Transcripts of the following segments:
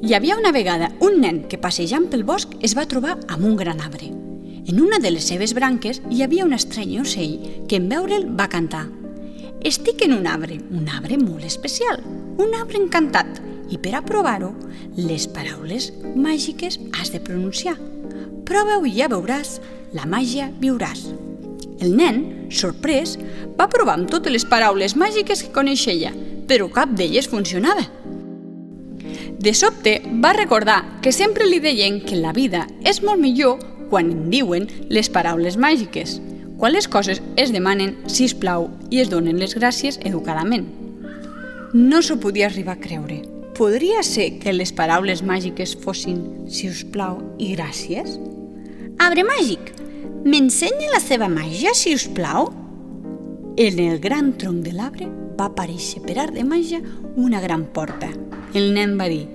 Hi havia una vegada un nen que passejant pel bosc es va trobar amb un gran arbre. En una de les seves branques hi havia un estrany ocell que en veure'l va cantar. «Estic en un arbre molt especial, un arbre encantat, i per a provar-ho, les paraules màgiques has de pronunciar. Prova-ho i ja veuràs, la màgia viuràs». El nen, sorprès, va provar amb totes les paraules màgiques que coneixia, però cap d'elles funcionava. De sobte va recordar que sempre li deien que la vida és molt millor quan en diuen les paraules màgiques, quan les coses es demanen sisplau i es donen les gràcies educadament. No s'ho podia arribar a creure. Podria ser que les paraules màgiques fossin sisplau i gràcies? «Arbre màgic, m'ensenya la seva màgia, sisplau?» En el gran tronc de l'arbre va aparèixer per art de màgia una gran porta. El nen va dir: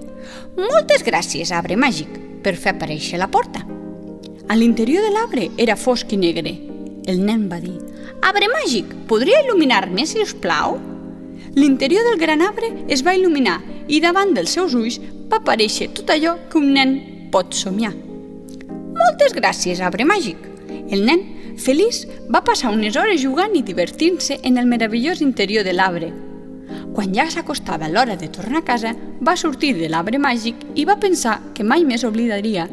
«Moltes gràcies, arbre màgic, per fer aparèixer la porta». A l'interior de l'arbre era fosc i negre. El nen va dir: «Arbre màgic, podria il·luminar-me, si us plau?» L'interior del gran arbre es va il·luminar i davant dels seus ulls va aparèixer tot allò que un nen pot somiar. «Moltes gràcies, arbre màgic». El nen, feliç, va passar unes hores jugant i divertint-se en el meravellós interior de l'arbre. Quan ja s'acostava l'hora de tornar a casa, va sortir de l'arbre màgic i va pensar que mai més oblidaria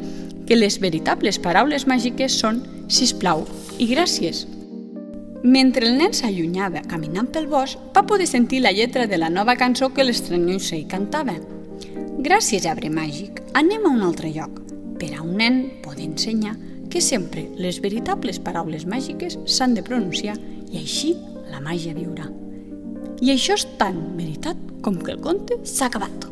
que les veritables paraules màgiques són sisplau i gràcies. Mentre el nen s'allunyava caminant pel bosc, va poder sentir la lletra de la nova cançó que l'estrany ocell cantava. «Gràcies, arbre màgic, anem a un altre lloc». Per a un nen poder ensenyar que sempre les veritables paraules màgiques s'han de pronunciar i així la màgia viurà. I això és tan veritat com que el conte s'ha acabat.